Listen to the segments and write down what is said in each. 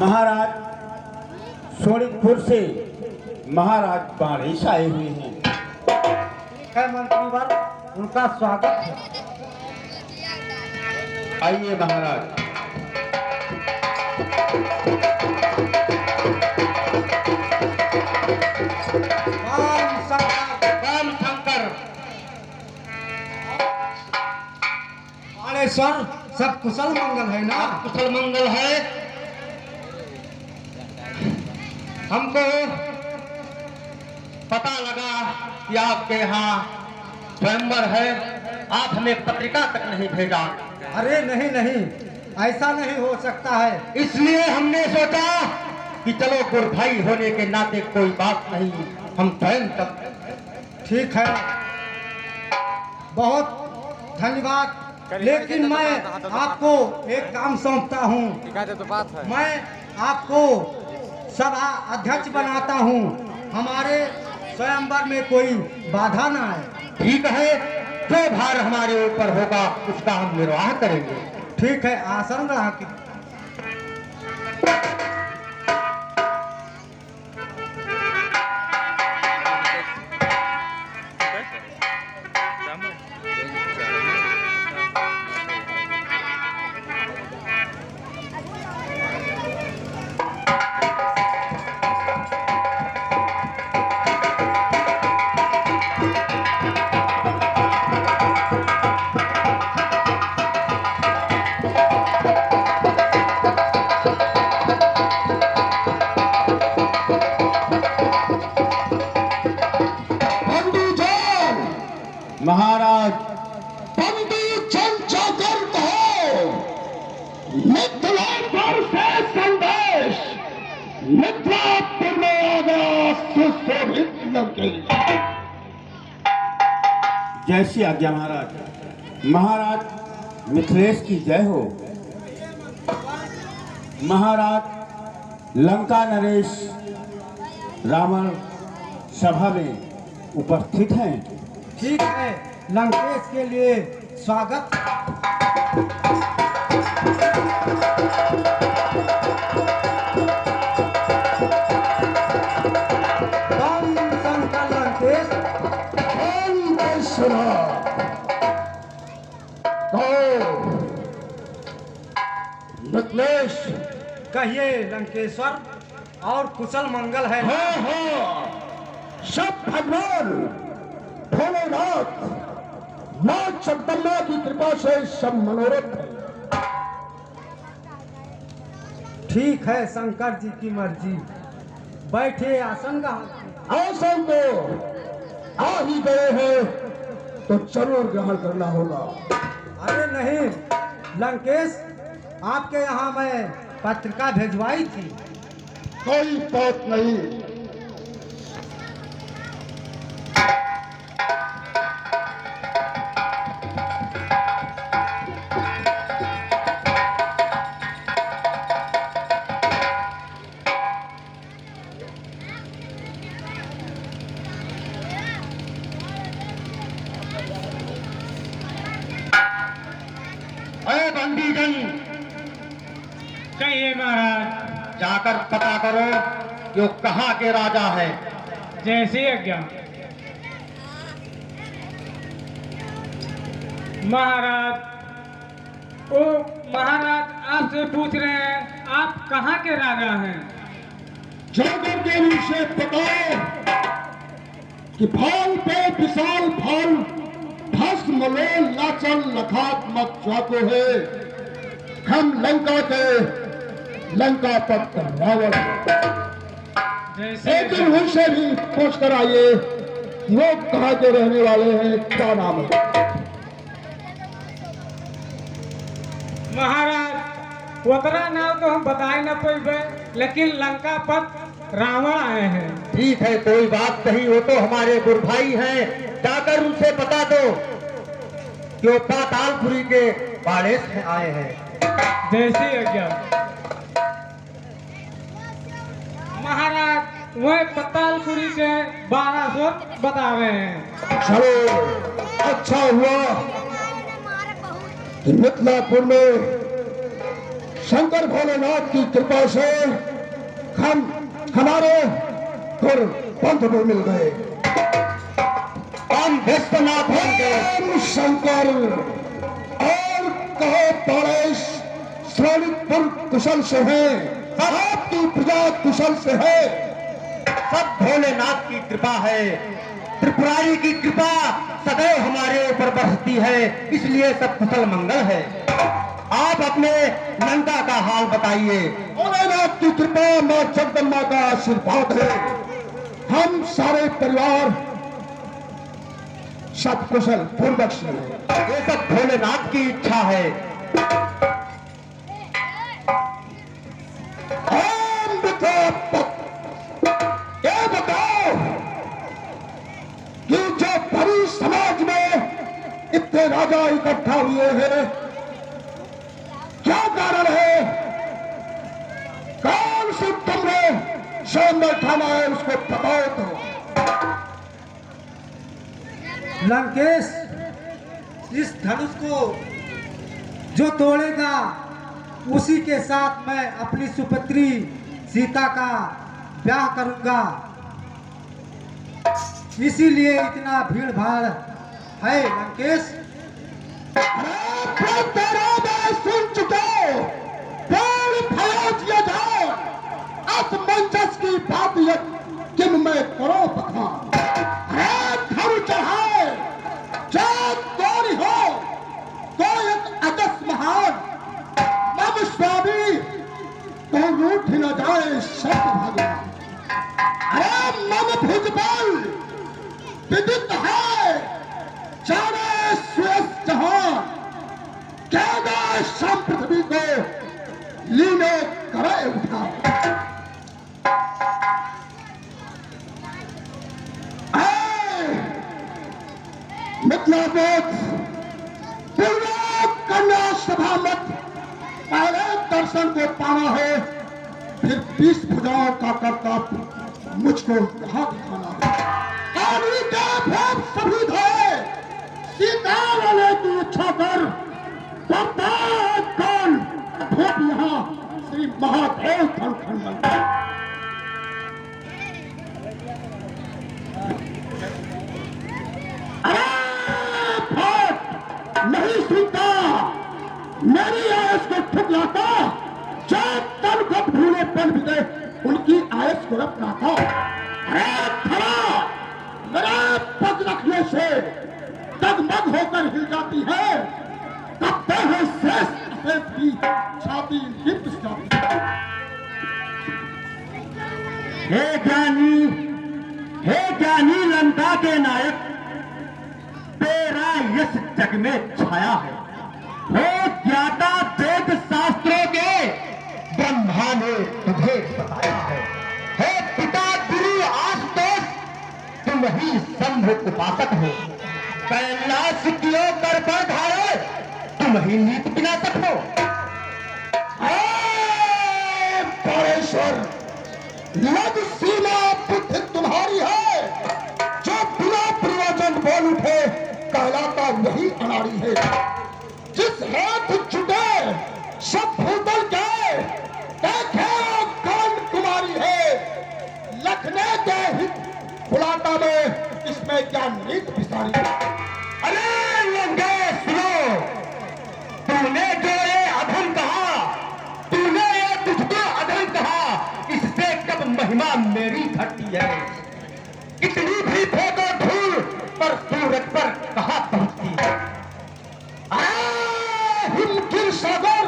महाराज सोनितपुर से महाराज बाणेश आए हुए हैं। है मंत्रीवर, उनका स्वागत है। आइए महाराज। राम शंकर बाणेश्वर, सब कुशल मंगल है ना? कुशल मंगल है। हमको पता लगा कि आपके यहाँ स्वयंवर है, आप हमें पत्रिका तक नहीं भेजा। अरे नहीं नहीं, ऐसा नहीं हो सकता है। इसलिए हमने सोचा कि चलो गुरु भाई होने के नाते कोई बात नहीं, हम स्वयं तक। ठीक है, बहुत धन्यवाद। लेकिन मैं आपको एक काम सौंपता हूँ। मैं आपको सभा अध्यक्ष बनाता हूँ, हमारे स्वयंवर में कोई बाधा ना आए। ठीक है, जो भार हमारे ऊपर होगा उसका हम निर्वाह करेंगे। ठीक है, आसन रहा के। महाराज बंदी चंचोकर कहो, मिथिलापुर से संदेश मिथिलापुर में आ गया सुशोभित लंकेश। जैसी आज्ञा महाराज। महाराज मिथिलेश की जय हो। महाराज लंका नरेश रावण सभा में उपस्थित हैं। ठीक है, लंकेश के लिए स्वागत। राम शंकर लंकेश, मिथिलेश। कहिए लंकेश्वर, और कुशल मंगल है? हाँ हाँ, सब भगवान भोलेनाथ मां जगदम्बा की कृपा से सब मनोरथ है। ठीक है, शंकर जी की मर्जी। बैठे, आसन का आसन तो आ ही गए हैं तो जरूर ग्रहण करना होगा। अरे नहीं लंकेश, आपके यहाँ मैं पत्रिका भिजवाई थी। कोई बात नहीं, बंदीजन कहिए महाराज। जाकर पता करो कि वो कहाँ के राजा है। जैसी आज्ञा। महाराज, ओ महाराज आपसे पूछ रहे हैं, आप कहाँ के राजा हैं? जाकर के उनसे बताओ कि भाल पे विशाल भाल भस्म लो लाचल लखात्मक चाको है। हम लंका के लंका पत रावण। एक दिन उनसे भी पूछ कर आइए वो कहाँ के रहने वाले हैं, क्या नाम है। महाराज उतना नाम तो हम बता ही न पाए, लेकिन लंका पत रावण आए हैं। ठीक है, कोई बात नहीं, वो तो हमारे गुरु भाई हैं। जाकर उनसे बता दो कि वो पातालपुरी के बाड़ेस में आए हैं। जैसी आज्ञा। महाराज वह पातालपुरी के 1200 बता रहे हैं। चलो, अच्छा हुआ कि मिथिलापुर में शंकर भोलेनाथ की कृपा से हम हमारे घर बंधु में मिल गए। हम विश्वनाथ होंगे ओम शंकर। और कहो पड़ोस श्रोणितपुर कुशल से है, आपकी प्रजा कुशल से है। सब भोलेनाथ की कृपा है, त्रिपुरारी की कृपा सदैव हमारे ऊपर बरसती है, इसलिए सब कुशल मंगल है। आप अपने नंदा का हाल बताइए। भोलेनाथ की कृपा, मां जगदम्बा का आशीर्वाद है। हम सारे परिवार सब कुशल पूर्वक से हैं। ये सब भोलेनाथ की इच्छा है। ये बताओ कि जो भरी समाज में इतने राजा इकट्ठा हुए हैं, क्या कारण है? कौन सी तुमने सामने ठाना है, उसको बताओ तो। लंकेश, इस धनुष को जो तोड़ेगा उसी के साथ मैं अपनी सुपुत्री सीता का ब्याह करूंगा। इसीलिए इतना भीड़ भाड़ है लंकेश। सुन चुके जाओ असमंजस की बात किन में करो बखान। धर चढ़ाए चाहे कौन हो, कोई एक अजस महान मम स्वामी तो रूठ न जाए सत्य भगवान। अरे मम भुजबल विदित है, जाने श्रेष्ठ जहां, क्या शाम पृथ्वी को लीने करे उठा। मिथिलापोत कन्या सभा मत पहले दर्शन को पाना है, फिर 20 भुजाओं का कर्तव्य मुझको कहाँ दिखाना है। पानी का भोग सभी धोए, सीता लाने की इच्छा कर कौन भोग यहाँ श्री महादेव खंड। नहीं सुनता, मेरी आयस को ठुकराता, जो तन को भूले पल भी गए उनकी आयस को रखता। अरे खड़ा मेरा पग रखने से डगमग होकर हिल जाती है, कपते हैं श्रेष्ठ की छाती लिप जाती। हे ज्ञानी लंका के नायक, तेरा यश जग में छाया है। हो ज्ञाता वेद शास्त्रों के ब्रह्मा ने तुझे बताया है। हे पिता गुरु आशुतोष, तुम ही शंभ उपासक हो। कैलाश कियो कर पर धारे, तुम ही नीत विनाशक हो। परेश्वर लग सीमा बुद्धि तुम्हारी है, जो बिना प्रयोजन बोल उठे कहलाता वही अनाड़ी है। जिस हाथ छुटे सब भूतल गए, देखे कौन कुमारी है। लखने के हित बुलाता में इसमें क्या नीत बिसारी। अरे लंगे सुनो, तूने जो ये अधम कहा, तूने ये तुझको अधम कहा, इससे कब महिमा मेरी घटती है। इतनी भी फेंको धूल पर सूरज पर कहां पहुंचती है। हिमगिर सागर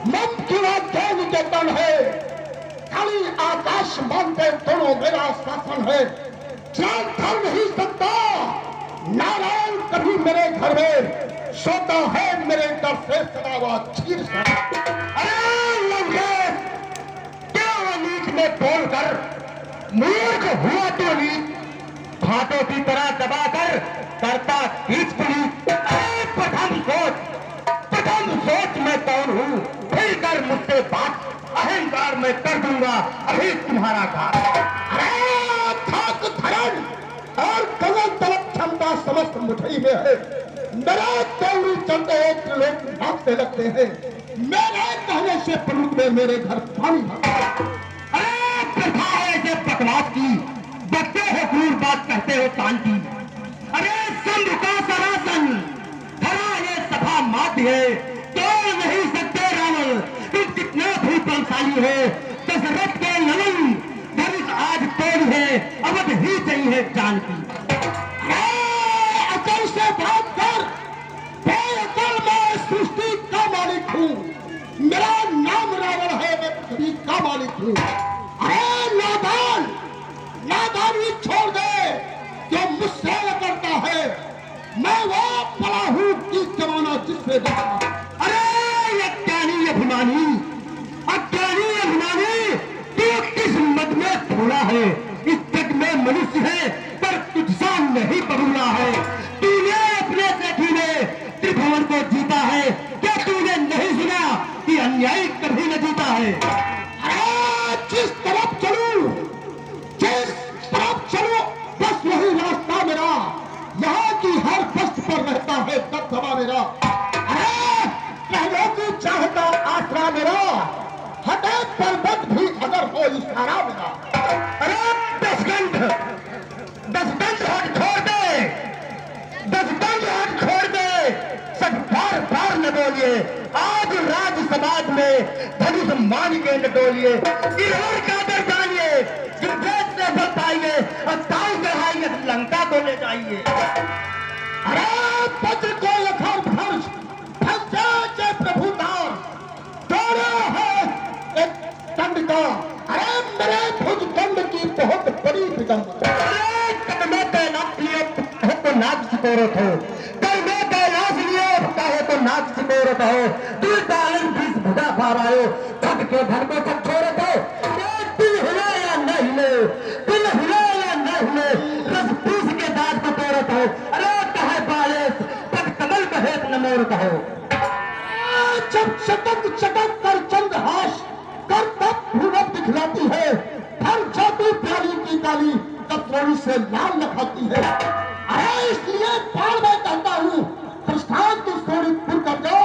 मम गिरा ज्ञान के तन है, खाली आकाश मानते दोनों मेरा शासन है। जान धर नहीं सकता नारायण कभी मेरे घर में, सोता है मेरे डर से सदा हुआ चीर सा। अरे लंगे, क्या नीच में बोलकर मूर्ख हुआ तो नीच, भाटों की तरह दबाकर करता खींच पुनीत। प्रथम सोच मैं कौन हूँ, फिर कर मुझसे बात। अहंकार मैं कर दूंगा अभी तुम्हारा काम। थाक धरण और गगन तलक क्षमता समस्त मुठई में है। मेरा दौड़ी चलते एक लोग भागते लगते हैं। मेरे कहने से प्रमुख में मेरे घर पानी भर। अरे प्रथा है ऐसे बकवास की, बच्चे हो क्रूर बात कहते हो शांति। अरे संघ का सरासन खरा ये सभा माध्य है, तोड़ नहीं सकते रावण तुम कितना भी बलशाली हो। दशरथ के नलन धनुष आज तोड़ है, अवध ही चाहिए है जानकी। अकल से बात कर, बेअकल मैं सृष्टि का मालिक हूँ, मेरा नाम रावण है, मैं पृथ्वी का मालिक हूँ। अरे नादान, नादानी छोड़ दे जो मुझसे करता है, मैं वो पड़ा हूँ कि जमाना जिससे अरे अज्ञानी अभिमानी, अज्ञानी अभिमानी, तू किस मत में थोड़ा है। इस जग में मनुष्य है पर तुझसा नहीं बबूला है। तूने अपने सेठी में त्रिभुवन को जीता है, क्या तूने नहीं सुना कि अन्यायी कभी न जीता है। अरे जिस तरफ चलूं, जिस तरफ चलूं, बस वही रास्ता मेरा, यहाँ की हर बस्त पर रहता है दबदबा मेरा। अरे पहले की चाहता आसरा मेरा, हटे पर्वत भी अगर हो इशारा मेरा। अरे दसगंध हट छोड़ दे, दसगंध हट छोड़ दे, सब बार बार न बोलिए। आज राज समाज में धनुष मान के न डोलिए। इधर का दर जानिए, गिरधेश से बल पाइए और ताऊ चढ़ाइए, लंका को ले जाइए। अरे पत्र को यथार्थ हर्ष जय प्रभुदार तोड़ा है एक दंड का। अरे मेरे भुज दंड की बहुत बड़ी विडंबना। अरे कल में कैलाश लिए तो नाच सिकोरत हो, कल में कैलाश लिए कहे तो नाच सिकोरत हो। तू तालन 20 भुजा पा रहे हो, थक के घर को थक छोड़त हो। दिल हिले या न हिले, दिल हिले या न हिले, रस पूछ के दांत को तोड़त हो। अरे कहे बालेश तक कमल कहेत न मोरत हो। जब चटक चटक कर चंद हाश कर तब भूरब दिखलाती है, हर जाती प्याली की काली तब थोड़ी से लाल लखाती है। अरे इसलिए बार मैं कहता हूँ, प्रस्थान तू थोड़ी दूर कर जाओ,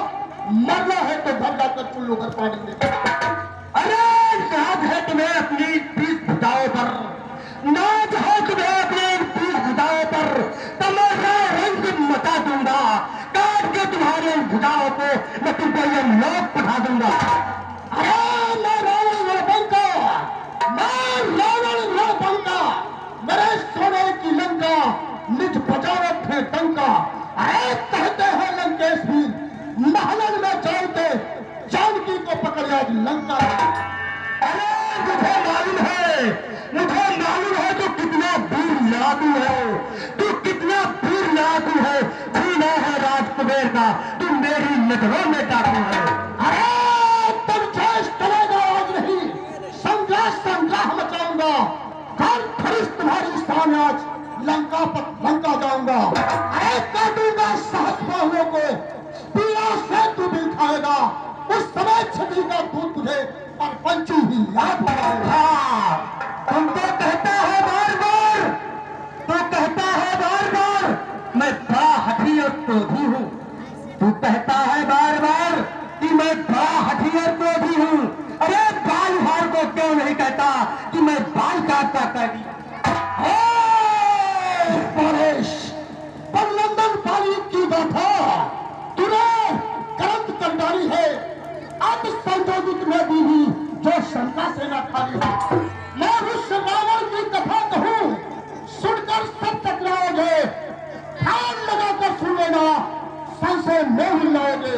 मरना है तो घर जाकर चुल्लू कर पानी दे। अरे नाज है तुम्हें अपनी 20 भुजाओं पर, नाज है तुम्हें अपनी 20 भुजाओं पर, तुम्हारा रंग मचा दूंगा, काट के तुम्हारे भुजाओं को मैं तुमको ये लोक पढ़ा दूंगा। अरे मैं रावण रणभंगा, मैं रावण रणभंगा, मेरे सोने की लंका निज बजावत है डंका। अरे कहते हैं लंकेश भी महलन में जानते जानकी को पकड़ आज लंका। अरे मुझे मालूम है तू कितना वीर लड़ाकू है, तू कितना वीर लड़ाकू है। जीना है राजकुबेर का, तू मेरी नजरों में डाकू है। अरे तुम जैस चलेगा आज नहीं, संग्राम मचाऊंगा, घर खरीद तुम्हारी स्थान आज लंका पर लंका जाऊंगा। अरे काटूंगा सहस बाहुओं को, पीड़ा से तू भी खाएगा, उस समय छठी का दूध तुझे और पंची ही याद आएगा। तुम तो कहता है बार बार, तो कहता है बार बार मैं बड़ा हठी और क्रोधी हूँ। तू कहता है बार बार कि मैं बड़ा हठी और क्रोधी हूँ। अरे बाल हार को क्यों नहीं कहता कि मैं बाल काटता कहती। परेश पल्लंदन पाली की गाथा तूने करंत कर डाली है, अब संजोगित में दी हुई जो शंका से न खाली है। मैं उस रावण की कथा कहूँ, सुनकर सब टकराओगे, ध्यान लगाकर सुन लेना, संशय में ही लाओगे।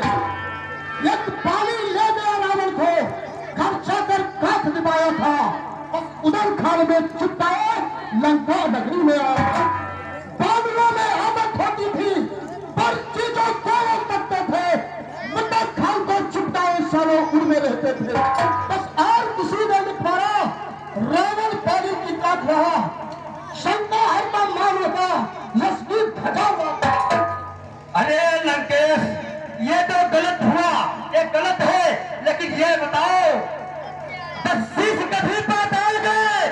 एक पानी ले गया रावण को, घर जाकर काट दिवाया था और उधर खाल में चिपटाए लंका नगरी में आया। बादलों में आदत होती थी पर चीजों को करते थे, मुद्दा खाल को चिपटाए सालों उड़ने रहते थे। बस और किसी ने लिखवाया रावण पानी की काट रहा, शंका हरना मान रहा, यशवी भजा हुआ। अरे लंकेश ये तो गलत हुआ, ये गलत है, लेकिन ये बताओ दस्सीस कभी पाताल गए,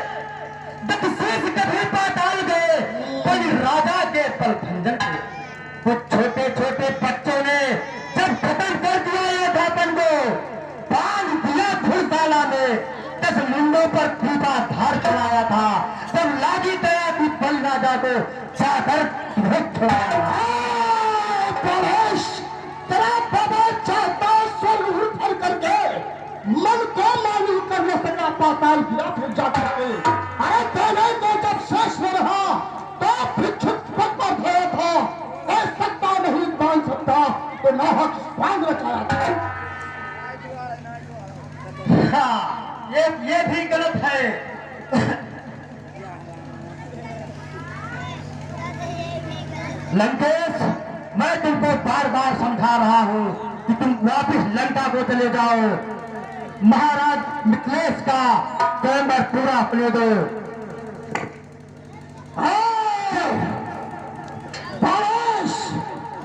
दस्सीस कभी पाताल गए कोई राजा के पल भंजन के। कुछ छोटे छोटे बच्चों ने जब खत्म कर दिया योद्धापन को, ने 10 मुंडों पर खूबा धार चलाया था, तब लागी दया की बल राजा को जाकर भेंट छुड़ाया। तेरा बाबा चाहता स्वर्ग उठर करके मन को मालूम कर न सका, पाताल गिरा फिर जा करके। अरे देने को जब शेष न रहा तो भिक्षुक पद पर धोया था, कह सकता नहीं बांध सकता तो नाहक बांध रचाया था। हाँ, ये भी गलत है। लंकेश, मैं तुमको बार बार समझा रहा हूं कि तुम वापिस लंका को चले जाओ। महाराज मिथिलेश का स्वयंवर पूरा होने दो।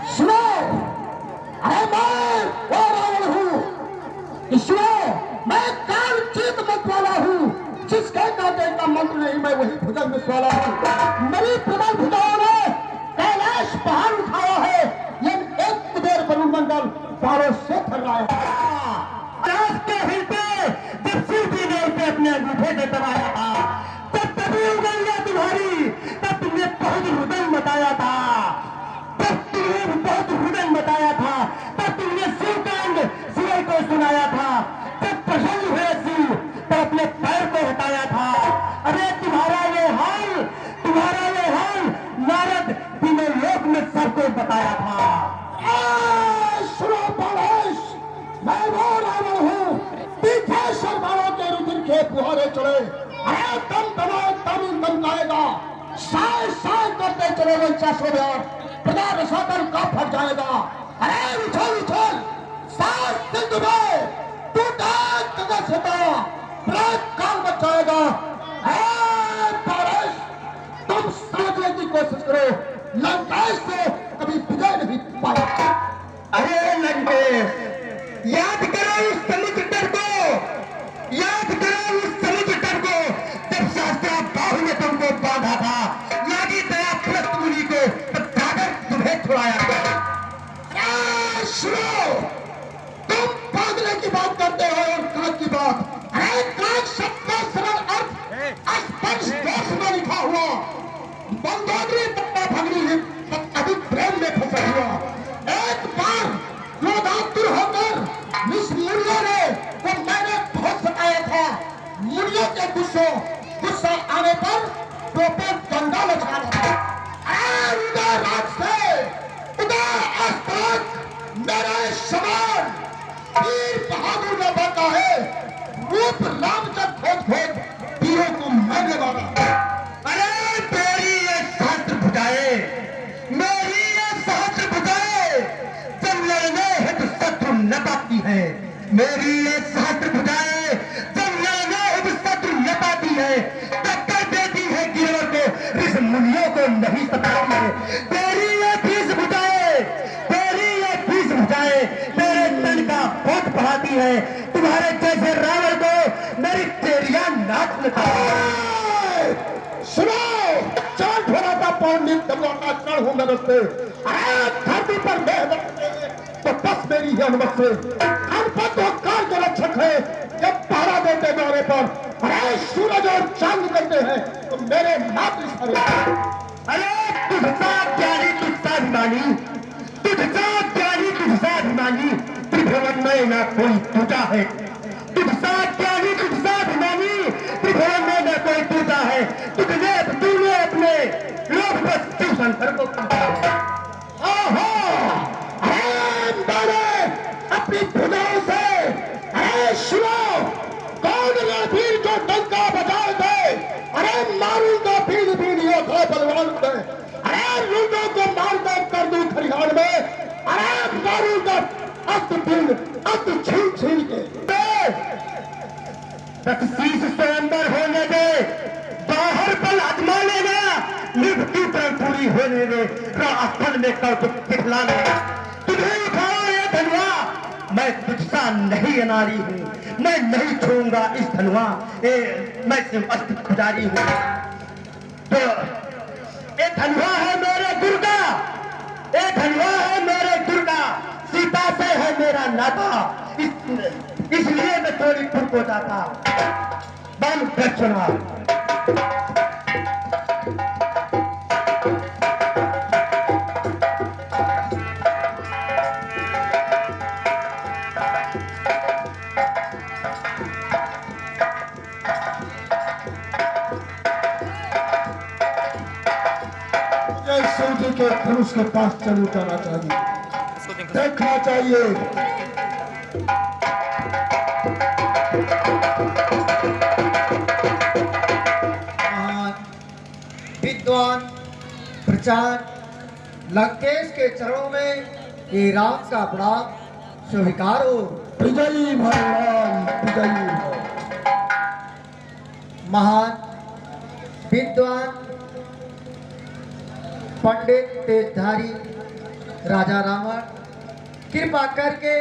सुनो, अरे मैं वो रावण हूँ, सुनो, मैं कालचीत मत वाला हूँ, जिसके काटे का मंत्र नहीं मैं वही भुजंग में वाला हूँ। मेरी प्रबल भुजाओं ने कैलाश पहाड़ उठाया है, ये एक कुबेर बनुमंडल पारों से फैलाया के हिल पे जब शिव जी ने उसे अपने अंगूठे से दबाया था, तब तभी उंगलियां तुम्हारी, तब तुमने बहुत रुदन बताया था, तब तुमने शिवकांड शिव को सुनाया था, जब प्रसन्न हुए शिव तब अपने पैर को हटाया था। अरे तुम्हारा ये हाल नारद तीनों लोक में सबको बताया था। सुनो परेश, मैं वो रावण हूँ, पीछे सरदारों के रुधिर के फुहारे चले, अरे दम दमाए तब दम गाएगा, साय साय करते चले वंचासों में प्रजा रसातल का फट जाएगा। अरे उछल सास सिंधु में टूटा कगस होता, प्रेत काल बच जाएगा। परेश, तुम समझने की कोशिश करो, लंकेश से कभी विजय नहीं पाएगा। अरे लंकेश, याद करो उस समुद्र तट को, जब शास्त्रा बाहु ने तुमको बांधा था, लागी दया पुलस्त मुनि को तब जाकर तुम्हें छुड़ाया था। सुनो, तुम पागले की बात करते हो और काग की बात। अरे काग शब्द का सरल अर्थ स्पष्ट दोष में लिखा हुआ, बंदोदरी पट्टा भगनी है, अधिक प्रेम में फंसा हुआ। एक बार क्रोधातुर होकर मिस मुनियों ने तो मैंने बहुत सताया था, मुनियों के गुस्सा आने पर टोपे गंगा में छा था। उदय रात से उदय आज तक मेरे समान वीर बहादुर ने बांटा है, रूप रामचंद्र खोज तीरों को मैंने मारा। अरे मेरी ये सहस्त्र भुजाएं, जब लड़ने हेतु शत्रु न पाती है, मेरी ये सहस्त्र भुजाएं जब लड़ने हेतु शत्रु न पाती है, टक्कर देती है गिरोह को, ऋषि मुनियों को नहीं सताती है। तेरी ये 20 भुजाएं मेरे तन का बहुत बढ़ाती है, तुम्हारे जैसे रावण को मेरी तेरिया नाच नचाती है। सुनो, चार ढोरा का पौंडित दमलौटा चढ़ हूं नगर से, धरती पर मैं तो बस मेरी ही अनुमत से। अनपद तो काल के रक्षक है, जब पहरा देते द्वारे पर, अरे सूरज और चांद करते हैं तो मेरे मातृ। अरे तुझसा ज्ञानी तुझसा अभिमानी, त्रिभुवन में न कोई टूटा है। तुझसा ज्ञानी तुझसा अभिमानी, त्रिभुवन में न कोई टूटा है। तूने अपने लोभ बस शिव शंकर को अपनी भुजाओं से सुनो, कौन रणधीर जो डंका बजाए थे, अरे मारूंगा भीड़ योद्धा बलवान में, अरे लूटों को मार कर दूं खरिहान में, अरे मारूंगा अस्त्र छीन के। शीश से अंदर होने दे, बाहर बल आजमा लेना, निभती तरह पूरी होने दे, स्थल में कौतुक दिखला लेना। तुझे उठाओ ये धनुआ, मैं तुझसा नहीं अनारी हूँ, मैं नहीं छूंगा इस धनुआ, मैं सिर्फ अस्त्र पुजारी हूँ। तो ये धनुआ है मेरे दुर्गा, ये धनुआ है मेरे दुर्गा, सीता से है मेरा नाता। इसलिए मैं थोड़ी खुद को जाता बन दक्षिणा। शिव जी के धनुष के पास चल उतरना चाहिए, देखना चाहिए। विद्वान प्रचार लंकेश के चरणों में ये राम का प्रणाम स्वीकार हो। विजयी भगवान विजयी हो। महान विद्वान पंडित तेजधारी राजा रावण, कृपा करके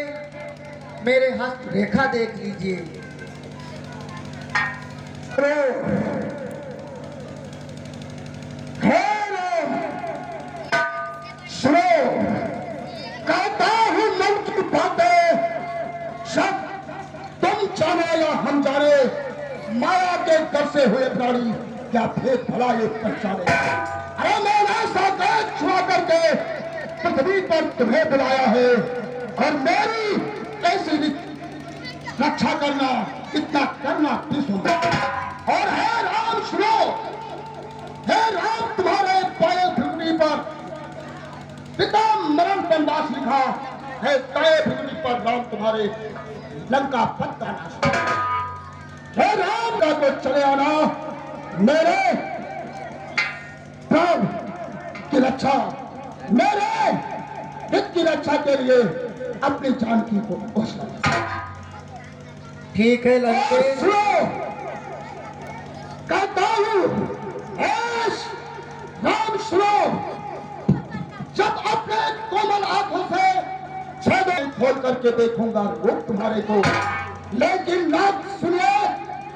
मेरे हस्त रेखा देख लीजिए। सुनो, कहता हूं मन की बातें सब तुम जाने या हम जाने, माया के घर से हुए प्राणी क्या भेद भला ये पहचाने। अरे मैंने ऐसा देश छुआ करके पृथ्वी पर तुम्हें बुलाया है, और मेरी कैसी रक्षा करना इतना करना भी सुनो। और हे राम सुनो, हे राम तुम्हारे पाए पृथ्वी पर पिता मरण वनवास लिखा है, ताए पृथ्वी पर राम तुम्हारे लंका पथ का नाश। हे राम का तो चले आना मेरे प्राण की रक्षा, मेरे हित की रक्षा के लिए अपनी जानकी को घोषणा। ठीक है लंकेश। कहता हूं राम सुनो, जब अपने कोमल आंखों से छेद खोल करके देखूंगा रूप तुम्हारे को, लेकिन ना सुनिए,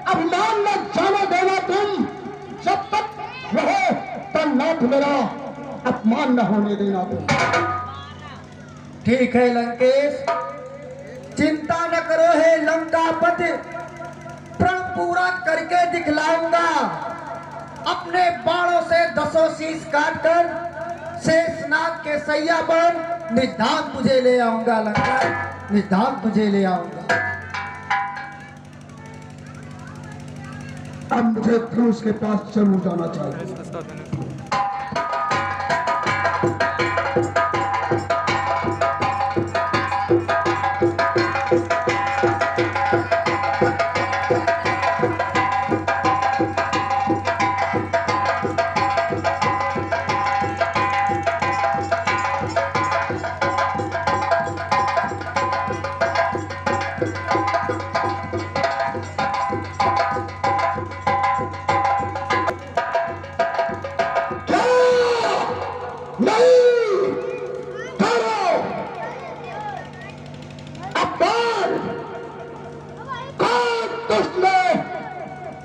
अभिमान न जाने देना तुम, जब तक रहो तब नाथ मेरा अपमान न होने देना तुम। ठीक है लंकेश, चिंता न करो, है लंकापति प्रण पूरा करके दिखलाऊंगा। अपने बाणों से 10 शीश काटकर शेषनाग के सैया पर निधान तुझे ले आऊंगा लंका, निधान तुझे ले आऊंगा। अब मुझे धनुष के पास जरूर जाना चाहिए।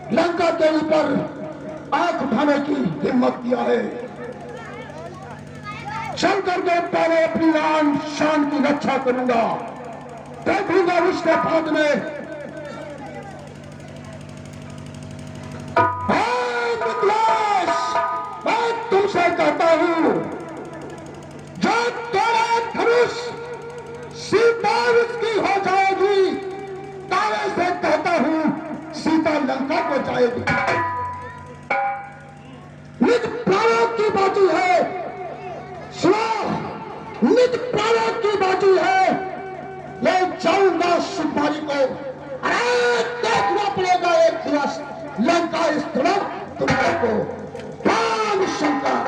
लंका के ऊपर आंख उठाने की हिम्मत दिया है। शंकर देवता ने अपनी राम शान की रक्षा करूंगा, देखूंगा उसके पद में। मैं तुमसे कहता हूं, जो तेरा धनुष सीता उसकी हो जाएगी, तारे से कहता हूं सीता लंका को जाएगी। निज प्राणों की बाजी है, सुनो, निज प्राणों की बाजी है, ले जाऊंगा सुपारी को। अरे देखना पड़ेगा एक दिवस लंका इस तरफ तुम्हारे को। राम शंकर।